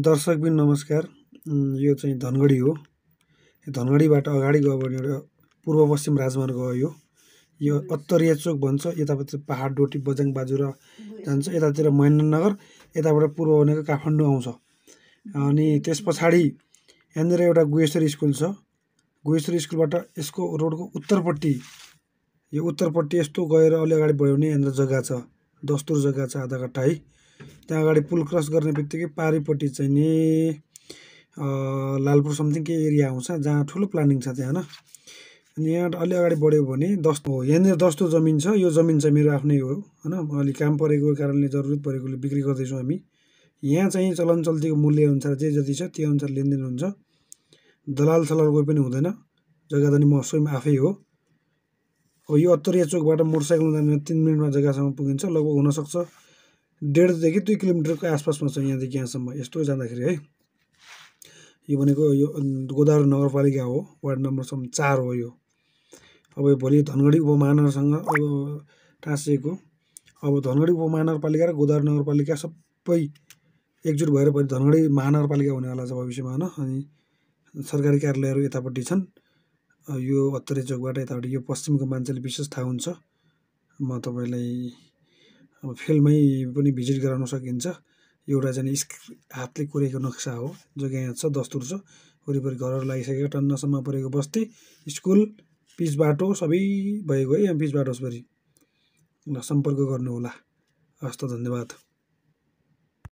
दर्शकबिन नमस्कार। यो चाहिँ धनगढी हो। धनगढीबाट अगाडि गयो भने एउटा पूर्व पश्चिम राजमार्ग हो। यो अत्तरिया चोक भन्छ। यतापट्टि पहाड डोटी बजाङ बाजुरा जान्छ, यतातिर महेन्द्रनगर, यताबाट पूर्व भनेको काठमाडौँ आउँछ। अनि त्यस पछाडि यहाँनिर एउटा गुहेश्वर स्कुल छ। गुहेश्वर स्कुलबाट यसको रोडको उत्तरपट्टि, यो उत्तरपट्टि यस्तो गएर अलि अगाडि बढ्यो भने यहाँनिर जग्गा छ, दस्तुर जग्गा छ आधा कट्ठा है। त्यहाँ अगाडि पुल क्रस गर्ने बित्तिकै पारिपट्टि चाहिँ नि लालपुर समथिङ के एरिया आउँछ, जहाँ ठुलो प्लानिङ छ त्यहाँ होइन। अनि यहाँ अलि अगाडि बढ्यो भने हो, यहाँनिर दस्तुर जमिन छ। यो जमिन चाहिँ मेरो आफ्नै हो होइन। अलि काम परेको कारणले, जरुरत परेकोले बिक्री गर्दैछौँ हामी। यहाँ चाहिँ चलन चल्तीको मूल्य अनुसार जे जति छ त्यो अनुसार लेनदेन हुन्छ। दलाल सलाल कोही पनि हुँदैन। जग्गा त नि म स्वयं आफै हो। अब यो अत्तरिया चोकबाट मोटरसाइकलमा जाने 3 मिनटमा जग्गासम्म पुगिन्छ। लगभग हुनसक्छ 1.5 देखि 2 किलोमिटरको आसपासमा छ यहाँदेखि यहाँसम्म यस्तो जाँदाखेरि है। यो भनेको यो गोदावरी नगरपालिका हो, वार्ड नम्बर 4 हो यो। अब भोलि धनगढी उपमहानगरसँग अब टाँसिएको। अब धनगढी उपमहानगरपालिका र गोदावरी नगरपालिका सबै एकजुट भएर भोलि धनगढी महानगरपालिका हुनेवाला छ भविष्यमा होइन। अनि सरकारी कार्यालयहरू यतापट्टि छन्। यो अत्तरिया चोकबाट यतापट्टि यो पश्चिमको मान्छेले विशेष थाहा हुन्छ। म तपाईँलाई अब फिल्डमै पनि भिजिट गराउन सकिन्छ। एउटा चाहिँ हातले कोरेको नक्सा हो। जग्गा यहाँ छ, दस्तुर छ, वरिपरि घरहरू लागिसकेको, टन्नसम्म परेको बस्ती, स्कुल, पिच बाटो सबै भएको है। यहाँ पिच बाटोसभरि ल सम्पर्क गर्नुहोला। हस् त, धन्यवाद।